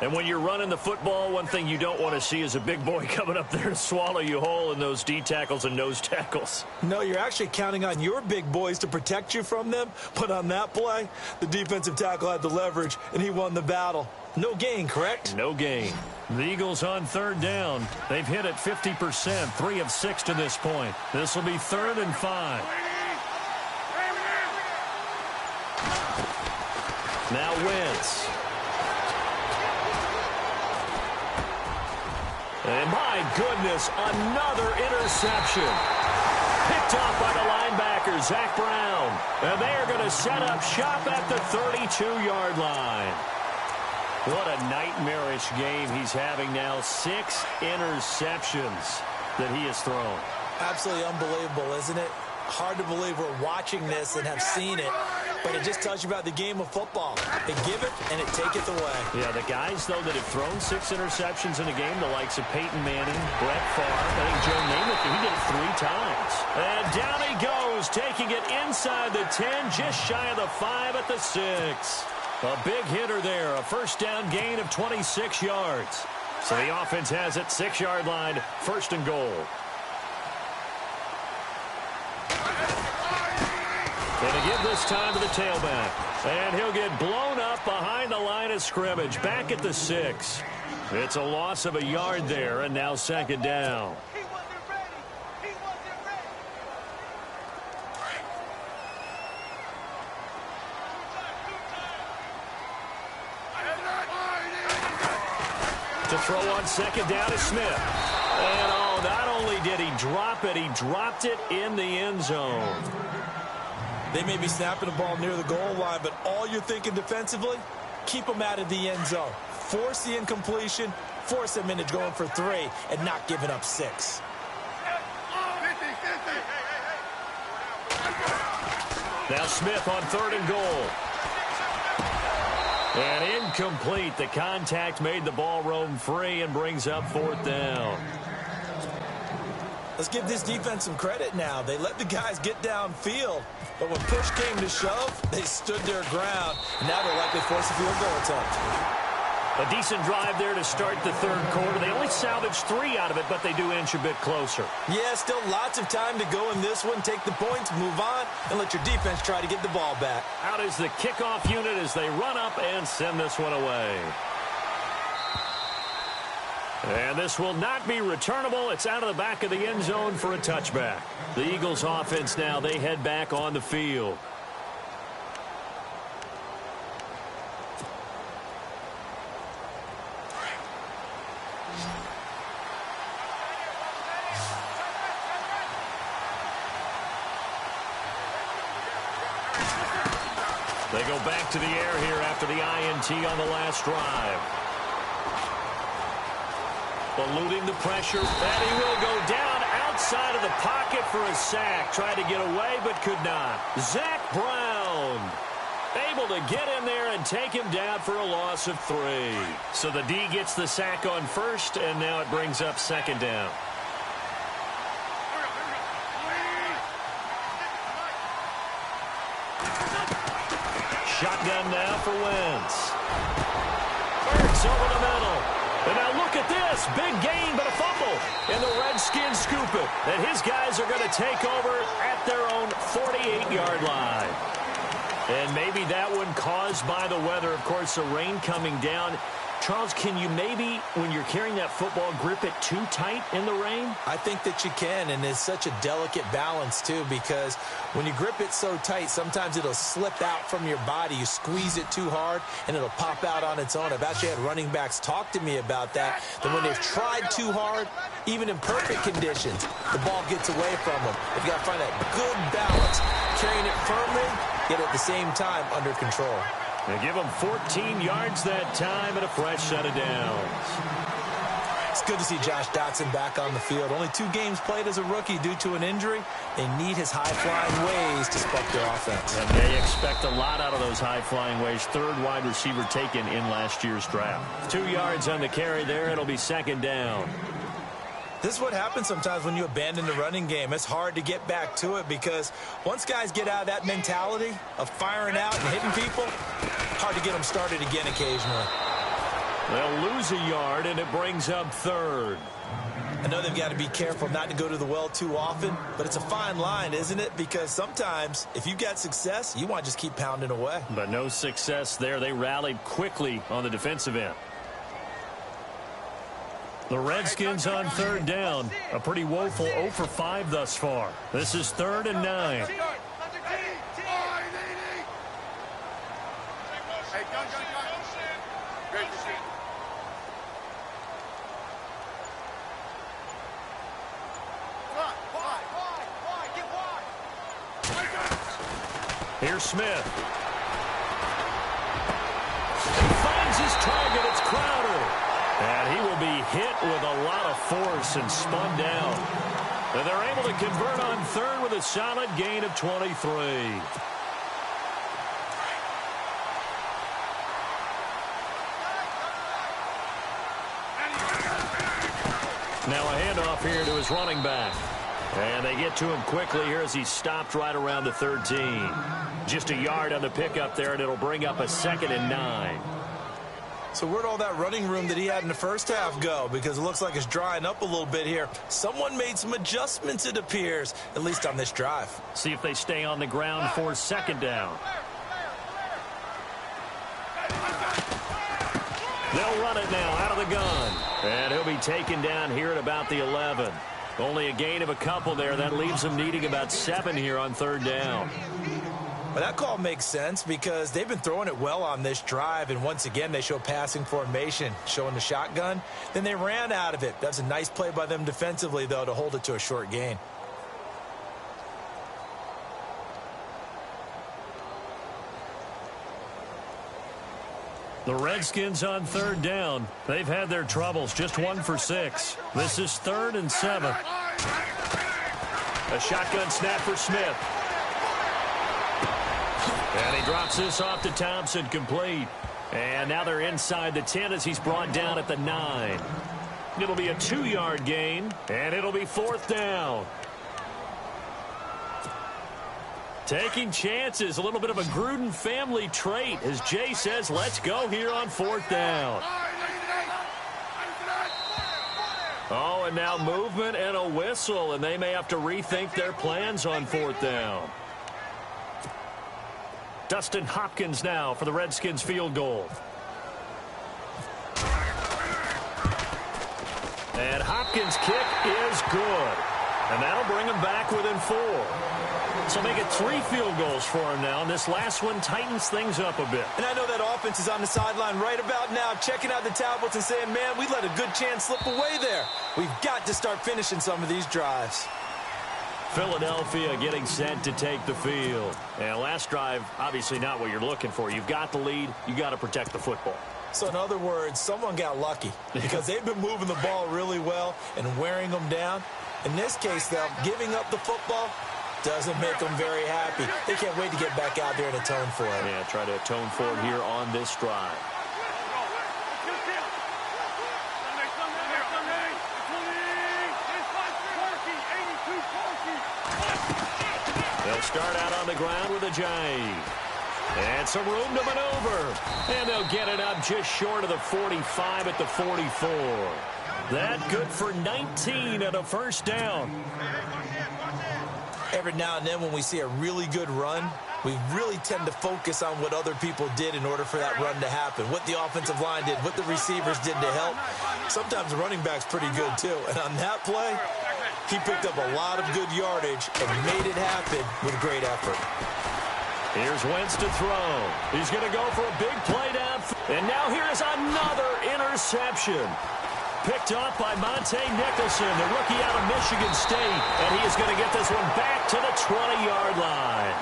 And when you're running the football, one thing you don't want to see is a big boy coming up there to swallow you whole in those D tackles and nose tackles. No, you're actually counting on your big boys to protect you from them. But on that play, the defensive tackle had the leverage, and he won the battle. No gain, correct? No gain. The Eagles on third down. They've hit it 50%, 3 of 6 to this point. This will be 3rd and 5. Now Wentz. And my goodness, another interception. Picked off by the linebacker, Zach Brown. And they are going to set up shop at the 32-yard line. What a nightmarish game he's having now. 6 interceptions that he has thrown. Absolutely unbelievable, isn't it? Hard to believe we're watching this and have seen it, but it just tells you about the game of football. They give it and it taketh away. Yeah, the guys, though, that have thrown 6 interceptions in a game, the likes of Peyton Manning, Brett Favre, I think Joe Namath, he did it 3 times. And down he goes, taking it inside the 10, just shy of the 5 at the 6. A big hitter there, a first down gain of 26 yards. So the offense has it, 6-yard line, 1st and goal. Going to give this time to the tailback. And he'll get blown up behind the line of scrimmage, back at the 6. It's a loss of a yard there, and now 2nd down. To throw on 2nd down is Smith. And oh, not only did he drop it, he dropped it in the end zone. They may be snapping the ball near the goal line, but all you're thinking defensively, keep them out of the end zone. Force the incompletion, force them into going for 3, and not giving up 6. Now Smith on 3rd and goal. And incomplete. The contact made the ball roam free and brings up 4th down. Let's give this defense some credit now. They let the guys get downfield, but when push came to shove, they stood their ground. Now they're likely to force a field goal attempt. A decent drive there to start the 3rd quarter. They only salvaged 3 out of it, but they do inch a bit closer. Yeah, still lots of time to go in this one. Take the points, move on, and let your defense try to get the ball back. Out is the kickoff unit as they run up and send this one away. And this will not be returnable. It's out of the back of the end zone for a touchback. The Eagles offense now, they head back on the field. They go back to the air here after the INT on the last drive. Eluding the pressure, and he will go down outside of the pocket for a sack. Tried to get away, but could not. Zach Brown able to get in there and take him down for a loss of 3. So the D gets the sack on first, and now it brings up second down. Shotgun now for Wentz. Ertz over the middle. And now look at this. Big gain, but a fumble. And the Redskins scoop it. And his guys are going to take over at their own 48-yard line. And maybe that one caused by the weather. Of course, the rain coming down. Charles, can you maybe, when you're carrying that football, grip it too tight in the rain? I think that you can, and it's such a delicate balance, too, because when you grip it so tight, sometimes it'll slip out from your body. You squeeze it too hard, and it'll pop out on its own. I've actually had running backs talk to me about that when they've tried too hard, even in perfect conditions, the ball gets away from them. You've got to find that good balance, carrying it firmly, yet at the same time under control. They give them 14 yards that time and a fresh set of downs. It's good to see Josh Dotson back on the field. Only 2 games played as a rookie due to an injury. They need his high-flying ways to spark their offense. And they expect a lot out of those high-flying ways. 3rd wide receiver taken in last year's draft. 2 yards on the carry there. It'll be second down. This is what happens sometimes when you abandon the running game. It's hard to get back to it because once guys get out of that mentality of firing out and hitting people, hard to get them started again occasionally. They'll lose a yard, and it brings up 3rd. I know they've got to be careful not to go to the well too often, but it's a fine line, isn't it? Because sometimes if you've got success, you want to just keep pounding away. But no success there. They rallied quickly on the defensive end. The Redskins on 3rd down. A pretty woeful 0 for 5 thus far. This is 3rd and 9. Here's Smith. He finds his target. It's Crowder. And he will be hit with a lot of force and spun down. And they're able to convert on 3rd with a solid gain of 23. Now a handoff here to his running back. And they get to him quickly here as he's stopped right around the 13. Just a yard on the pickup there, and it'll bring up a 2nd and 9. So where'd all that running room that he had in the first half go? Because it looks like it's drying up a little bit here. Someone made some adjustments, it appears, at least on this drive. See if they stay on the ground for 2nd down. They'll run it now out of the gun. And he'll be taken down here at about the 11. Only a gain of a couple there. That leaves them needing about 7 here on 3rd down. Well, that call makes sense because they've been throwing it well on this drive, and once again they show passing formation, showing the shotgun. Then they ran out of it. That was a nice play by them defensively, though, to hold it to a short gain. The Redskins on 3rd down. They've had their troubles. Just 1 for 6. This is 3rd and 7. A shotgun snap for Smith. And he drops this off to Thompson, complete. And now they're inside the 10 as he's brought down at the 9. It'll be a 2-yard gain, and it'll be 4th down. Taking chances, a little bit of a Gruden family trait. As Jay says, let's go here on 4th down. Oh, and now movement and a whistle, and they may have to rethink their plans on 4th down. Dustin Hopkins now for the Redskins field goal. And Hopkins' kick is good. And that'll bring him back within 4. So make it 3 field goals for him now. And this last one tightens things up a bit. And I know that offense is on the sideline right about now, checking out the tablets and saying, man, we let a good chance slip away there. We've got to start finishing some of these drives. Philadelphia getting set to take the field. And last drive, obviously not what you're looking for. You've got the lead. You got to protect the football. So in other words, someone got lucky because they've been moving the ball really well and wearing them down. In this case, though, giving up the football doesn't make them very happy. They can't wait to get back out there and atone for it. Yeah, try to atone for it here on this drive. They'll start out on the ground with a jive. And some room to maneuver. And they'll get it up just short of the 45 at the 44. That good for 19 and a first down. Every now and then when we see a really good run, we really tend to focus on what other people did in order for that run to happen. What the offensive line did, what the receivers did to help. Sometimes the running back's pretty good too. And on that play, he picked up a lot of good yardage and made it happen with great effort. Here's Wentz to throw. He's going to go for a big play down. And now here is another interception. Picked off by Monte Nicholson, the rookie out of Michigan State. And he is going to get this one back to the 20-yard line.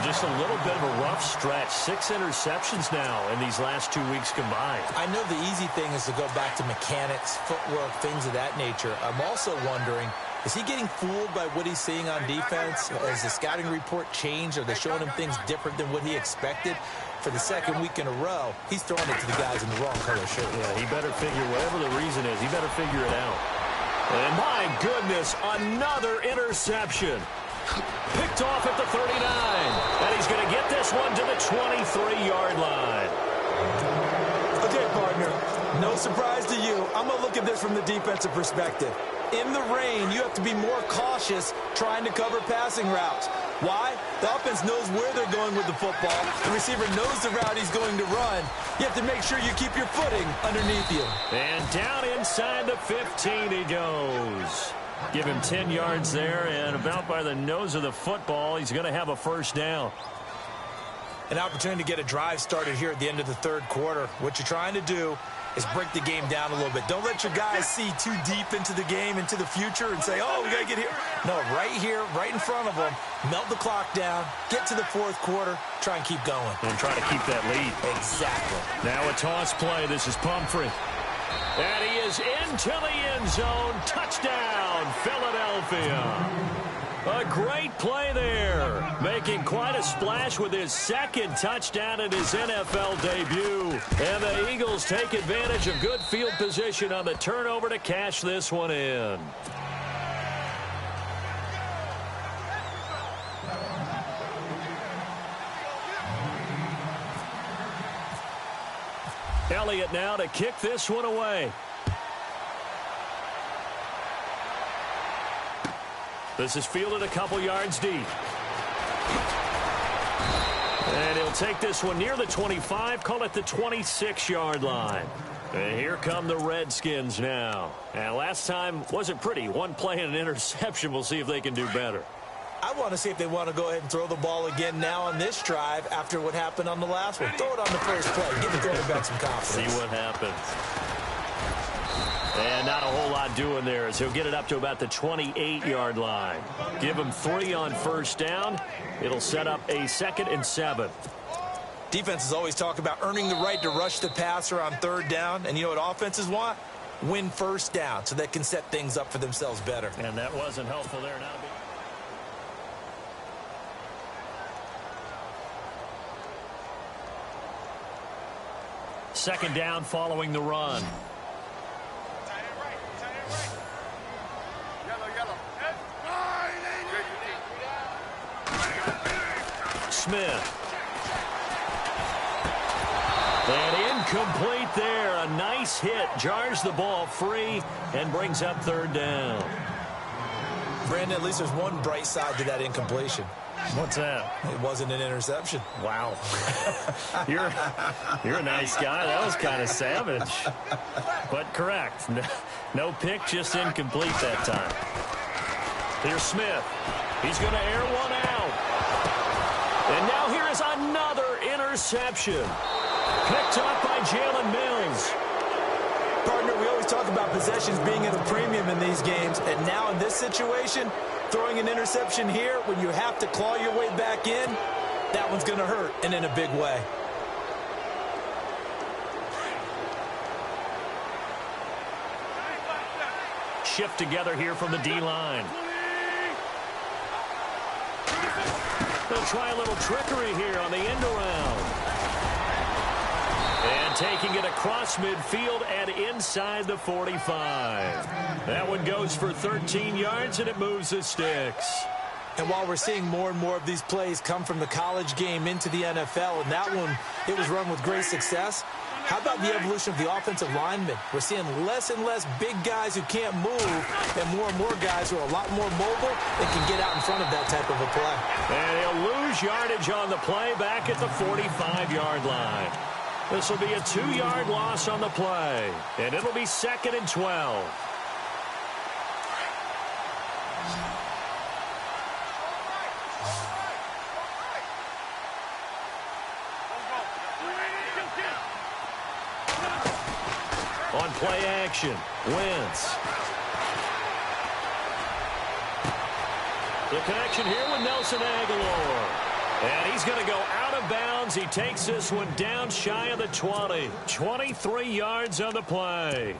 Just a little bit of a rough stretch. 6 interceptions now in these last 2 weeks combined. I know the easy thing is to go back to mechanics, footwork, things of that nature. I'm also wondering, is he getting fooled by what he's seeing on defense? Has the scouting report changed? Are they showing him things different than what he expected? For the second week in a row, he's throwing it to the guys in the wrong color shirt. Yeah, he better figure, whatever the reason is, he better figure it out. And my goodness, another interception. Picked off at the 39. And he's going to get this one to the 23-yard line. Okay, partner, no surprise to you. I'm going to look at this from the defensive perspective. In the rain, you have to be more cautious trying to cover passing routes. Why? The offense knows where they're going with the football. The receiver knows the route he's going to run. You have to make sure you keep your footing underneath you. And down inside the 15 he goes. Give him 10 yards there, and about by the nose of the football, he's going to have a first down. An opportunity to get a drive started here at the end of the third quarter. What you're trying to do is break the game down a little bit. Don't let your guys see too deep into the game, into the future, and say, oh, we got to get here. No, right here, right in front of them, melt the clock down, get to the fourth quarter, try and keep going. And try to keep that lead. Exactly. Now a toss play. This is Pumphrey. And he is into the end zone. Touchdown, Philadelphia. A great play there. Making quite a splash with his second touchdown in his NFL debut. And the Eagles take advantage of good field position on the turnover to cash this one in. Elliott now to kick this one away. This is fielded a couple yards deep. And he'll take this one near the 25, call it the 26-yard line. And here come the Redskins now. And last time wasn't pretty. One play and an interception. We'll see if they can do better. I want to see if they want to go ahead and throw the ball again now on this drive after what happened on the last one. Throw it on the first play. Give the quarterback some confidence. See what happens. And not a whole lot doing there as he'll get it up to about the 28-yard line. Give him 3 on first down. It'll set up a 2nd and 7. Defenses always talk about earning the right to rush the passer on third down. And you know what offenses want? Win first down so they can set things up for themselves better. And that wasn't helpful there. Now second down following the run. Smith. And incomplete there. A nice hit. Jars the ball free and brings up third down. Brandon, at least there's one bright side to that incompletion. What's that? It wasn't an interception. Wow. You're a nice guy. That was kind of savage. But correct. No pick, just incomplete that time. Here's Smith. He's going to air one out. And now here is another interception. Picked up by Jalen Mills. Partner, we always talk about possessions being at a premium in these games. And now in this situation, Throwing an interception here when you have to claw your way back in, that one's going to hurt, and in a big way. Shift together here from the D-line. They'll try a little trickery here on the end around. And taking it across midfield and inside the 45. That one goes for 13 yards, and it moves the sticks. And while we're seeing more and more of these plays come from the college game into the NFL, and that one, it was run with great success, how about the evolution of the offensive linemen? We're seeing less and less big guys who can't move and more guys who are a lot more mobile and can get out in front of that type of a play. And he'll lose yardage on the play back at the 45-yard line. This will be a 2-yard loss on the play, and it'll be 2nd and 12. On play action, Wentz. The connection here with Nelson Aguilar. And he's going to go out of bounds. He takes this one down shy of the 20. 23 yards on the play.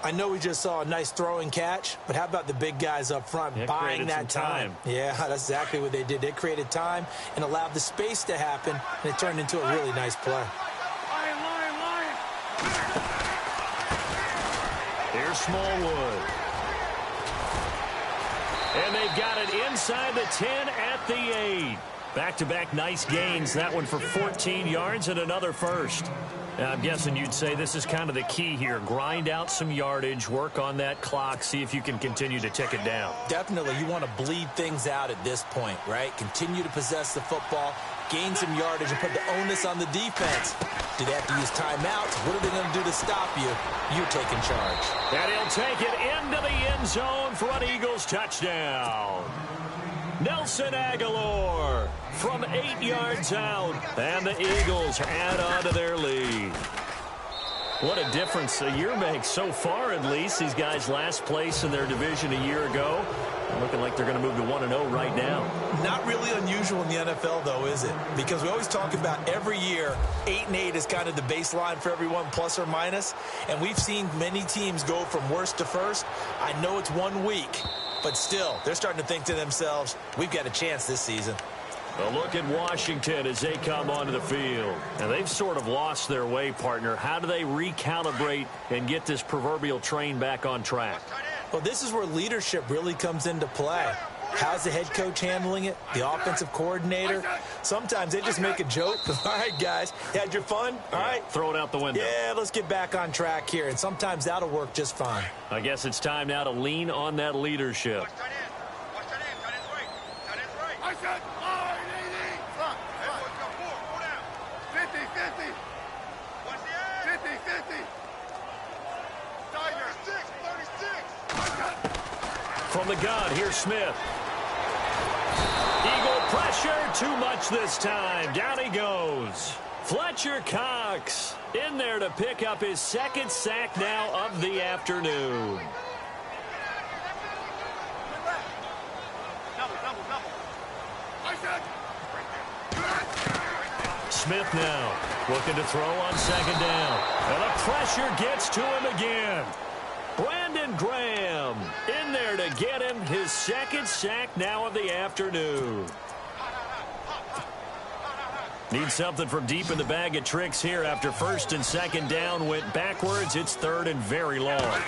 I know we just saw a nice throwing catch, but how about the big guys up front buying that time? Yeah, that's exactly what they did. They created time and allowed the space to happen, and it turned into a really nice play. Here's Smallwood. And they've got it inside the 10 at the 8. Back-to-back nice gains. That one for 14 yards and another first. Now, I'm guessing you'd say this is kind of the key here. Grind out some yardage, work on that clock, see if you can continue to tick it down. Definitely. You want to bleed things out at this point, right? Continue to possess the football, gain some yardage, and put the onus on the defense. Do they have to use timeouts? What are they going to do to stop you? You're taking charge. And he'll take it into the end zone for an Eagles touchdown. Nelson Aguilar from 8 yards out, and the Eagles add on to their lead. What a difference a year makes so far, at least. These guys last place in their division a year ago. Looking like they're going to move to 1-0 right now. Not really unusual in the NFL, though, is it? Because we always talk about every year, 8-8 is kind of the baseline for everyone, plus or minus. And we've seen many teams go from worst to first. I know it's 1 week, but still, they're starting to think to themselves, we've got a chance this season. A look at Washington as they come onto the field. And they've sort of lost their way, partner. How do they recalibrate and get this proverbial train back on track? Well, this is where leadership really comes into play. How's the head coach handling it? The offensive coordinator? Sometimes they just make a joke. All right, guys, you had your fun? All right. Throw it out the window. Yeah, let's get back on track here. And sometimes that'll work just fine. I guess it's time now to lean on that leadership. From the gun, here's Smith. Eagle pressure, too much this time. Down he goes. Fletcher Cox in there to pick up his 2nd sack now of the afternoon. Smith now looking to throw on 2nd down. And the pressure gets to him again. Brandon Graham in there to get him his 2nd sack now of the afternoon. Need something from deep in the bag of tricks here after 1st and 2nd down went backwards. It's 3rd and very long.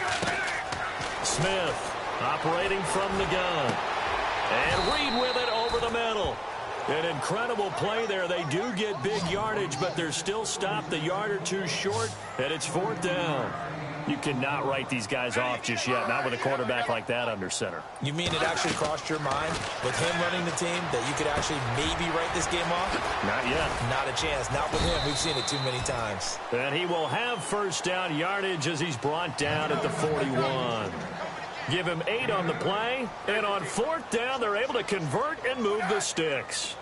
Smith operating from the gun. And Reed with it over the middle. An incredible play there. They do get big yardage, but they're still stopped a yard or two short, and it's 4th down. You cannot write these guys off just yet, not with a quarterback like that under center. You mean it actually crossed your mind with him running the team that you could actually maybe write this game off? Not yet. Not a chance. Not with him. We've seen it too many times. And he will have 1st down yardage as he's brought down at the 41. Give him 8 on the play, and on 4th down, they're able to convert and move the sticks.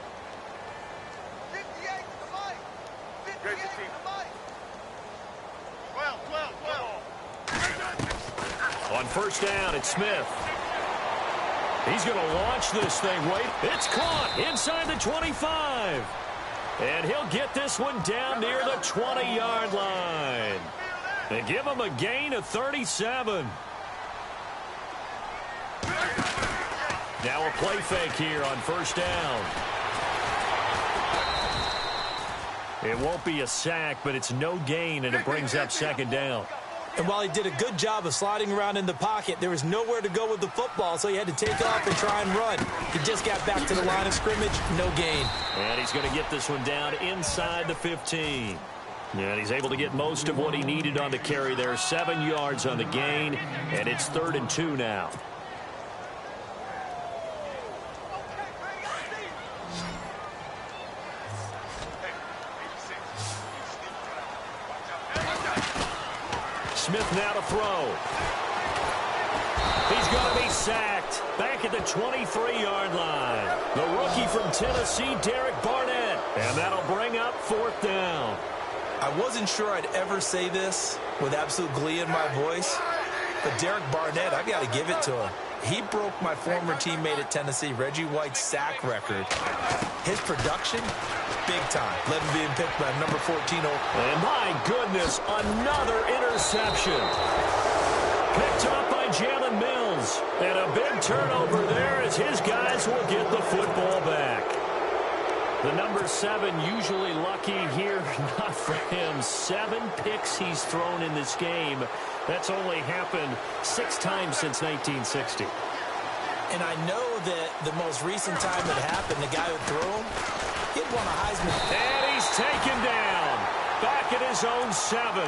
On 1st down, it's Smith. He's going to launch this thing. Wait, it's caught inside the 25. And he'll get this one down near the 20-yard line. And give him a gain of 37. Now a play fake here on first down. It won't be a sack, but it's no gain, and it brings up second down. And while he did a good job of sliding around in the pocket, there was nowhere to go with the football, so he had to take off and try and run. He just got back to the line of scrimmage, no gain. And he's going to get this one down inside the 15. And he's able to get most of what he needed on the carry there. 7 yards on the gain, and it's 3rd and 2 now. Smith now to throw. He's going to be sacked back at the 23-yard line. The rookie from Tennessee, Derek Barnett. And that'll bring up 4th down. I wasn't sure I'd ever say this with absolute glee in my voice, but Derek Barnett, I got to give it to him. He broke my former teammate at Tennessee, Reggie White's sack record. His production, big time. Led him being picked by number 14. And my goodness, another interception. Picked up by Jalen Mills. And a big turnover there as his guys will get the football back. The number 7 usually lucky here. Not for him. 7 picks he's thrown in this game. That's only happened 6 times since 1960. And I know that the most recent time it happened, the guy who threw him, he had won a Heisman. And he's taken down. Back at his own 7.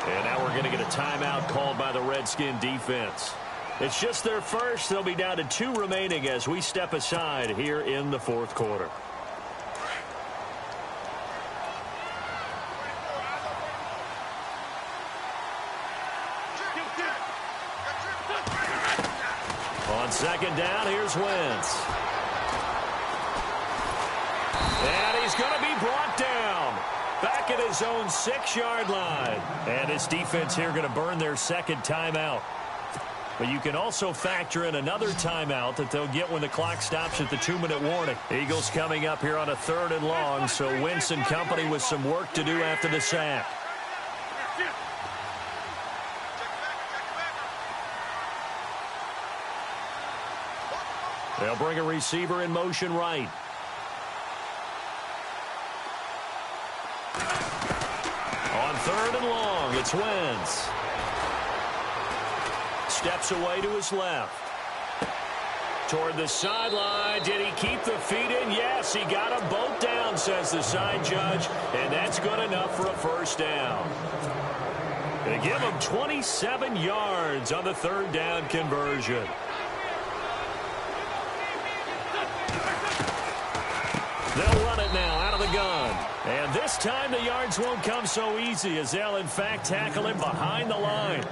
And now we're going to get a timeout called by the Redskin defense. It's just their first. They'll be down to 2 remaining as we step aside here in the 4th quarter. On second down, here's Wentz. And he's going to be brought down. Back at his own 6-yard line. And his defense here going to burn their second timeout. But you can also factor in another timeout that they'll get when the clock stops at the 2-minute warning. Eagles coming up here on a 3rd and long, so Wentz and company with some work to do after the sack. They'll bring a receiver in motion right. On 3rd and long, it's Wentz. Steps away to his left. Toward the sideline. Did he keep the feet in? Yes, he got them both down, says the side judge. And that's good enough for a first down. They give him 27 yards on the 3rd down conversion. They'll run it now out of the gun. And this time the yards won't come so easy as they'll, in fact, tackle him behind the line.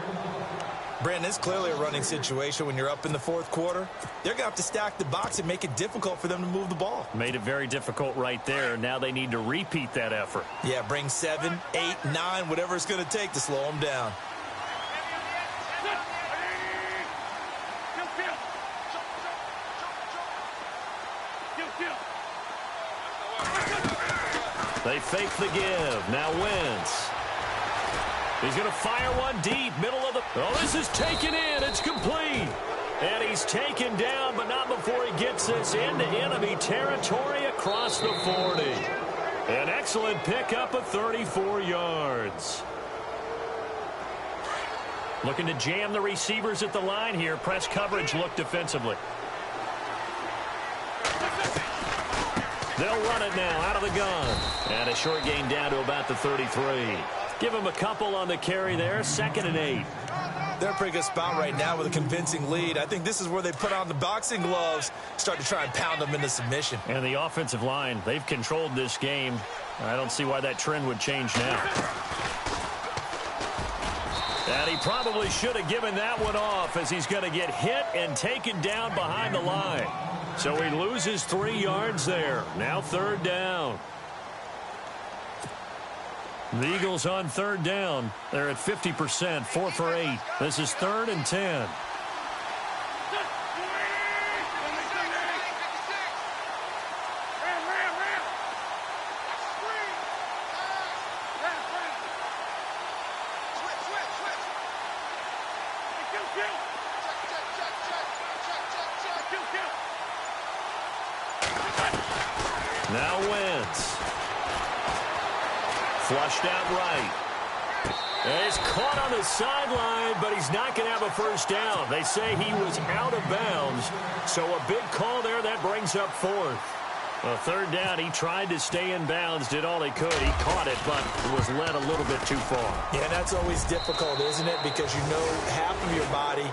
Brandon, it's clearly a running situation when you're up in the 4th quarter. They're going to have to stack the box and make it difficult for them to move the ball. Made it very difficult right there. Now they need to repeat that effort. Yeah, bring 7, 8, 9, whatever it's going to take to slow them down. They fake the give. Now Wentz. He's going to fire one deep, middle of the... Oh, this is taken in. It's complete. And he's taken down, but not before he gets this into enemy territory across the 40. An excellent pickup of 34 yards. Looking to jam the receivers at the line here. Press coverage look defensively. They'll run it now out of the gun. And a short gain down to about the 33. Give him a couple on the carry there. 2nd and 8. They're in a pretty good spot right now with a convincing lead. I think this is where they put on the boxing gloves, start to try and pound them into submission. And the offensive line, they've controlled this game. I don't see why that trend would change now. And he probably should have given that one off as he's going to get hit and taken down behind the line. So he loses 3 yards there. Now 3rd down. The Eagles on 3rd down. They're at 50%, 4 for 8. This is 3rd and 10. Now Wentz. Flushed out right. And he's caught on the sideline, but he's not going to have a first down. They say he was out of bounds, so a big call there. That brings up fourth. A third down, he tried to stay in bounds, did all he could. He caught it, but was led a little bit too far. Yeah, that's always difficult, isn't it? Because you know half of your body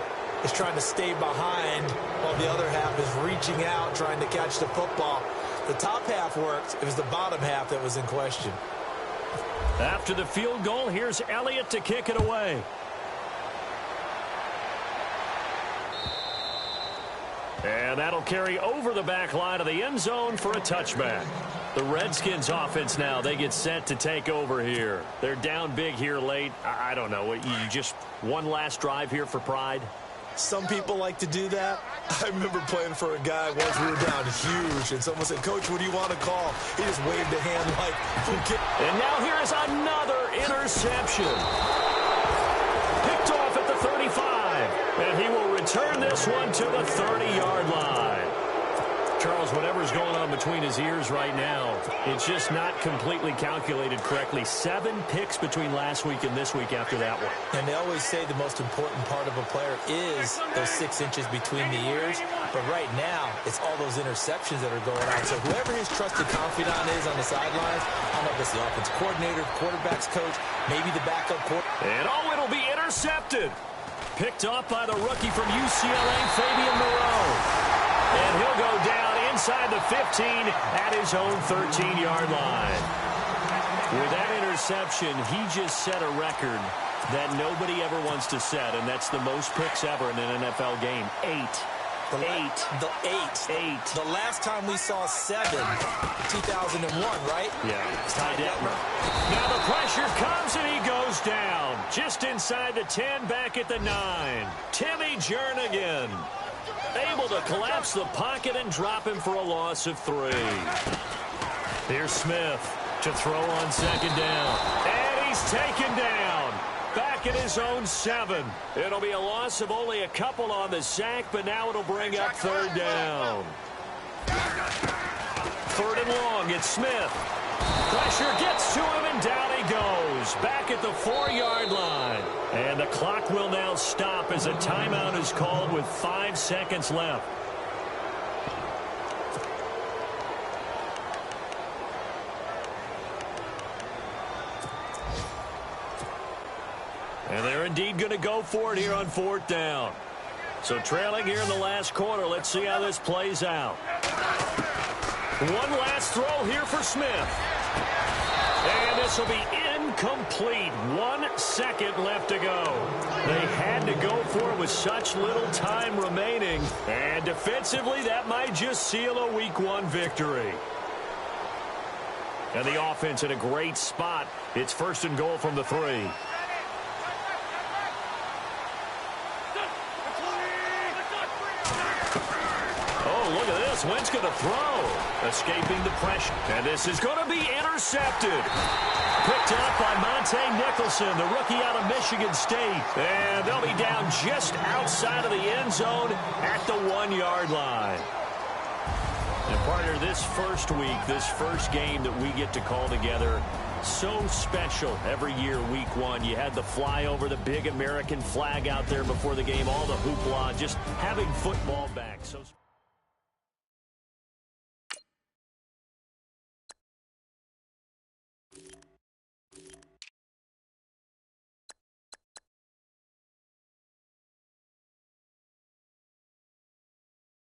is trying to stay behind while the other half is reaching out, trying to catch the football. The top half worked. It was the bottom half that was in question. After the field goal, here's Elliott to kick it away. And that'll carry over the back line of the end zone for a touchback. The Redskins offense now, they get set to take over here. They're down big here late. I don't know. You just one last drive here for pride? Some people like to do that. I remember playing for a guy once we were down huge, and someone said, "Coach, what do you want to call?" He just waved a hand like, "Okay." And now here is another interception. Picked off at the 35. And he will return this one to the 30-yard line. Charles, whatever's going on between his ears right now, it's just not completely calculated correctly. 7 picks between last week and this week after that one. And they always say the most important part of a player is those 6 inches between the ears. But right now, it's all those interceptions that are going on. So whoever his trusted confidant is on the sidelines, I don't know if it's the offense coordinator, quarterback's coach, maybe the backup quarterback. And it'll be intercepted. Picked off by the rookie from UCLA, Fabian Moreau. And he'll go down inside the 15 at his own 13-yard line. With that interception, he just set a record that nobody ever wants to set, and that's the most picks ever in an NFL game. 8. The last time we saw 7, 2001, right? Yeah. Ty Detmer. Now the pressure comes, and he goes down. Just inside the 10, back at the 9. Timmy Jernigan. Able to collapse the pocket and drop him for a loss of 3. Here's Smith to throw on second down. And he's taken down. Back at his own 7. It'll be a loss of only a couple on the sack, but now it'll bring up third down. 3rd and long, it's Smith. Pressure gets to him, and down he goes. Back at the 4-yard line. And the clock will now stop as a timeout is called with 5 seconds left. And they're indeed going to go for it here on 4th down. So trailing here in the last quarter. Let's see how this plays out. One last throw here for Smith. And this will be incomplete. 1 second left to go. They had to go for it with such little time remaining. And defensively, that might just seal a Week 1 victory. And the offense in a great spot. It's 1st and goal from the 3. Look at this. Wentz going to throw. Escaping the pressure. And this is going to be intercepted. Picked up by Monte Nicholson, the rookie out of Michigan State. And they'll be down just outside of the end zone at the 1-yard line. And partner, this first week, this first game that we get to call together, so special every year, Week 1. You had the flyover, the big American flag out there before the game, all the hoopla, just having football back. So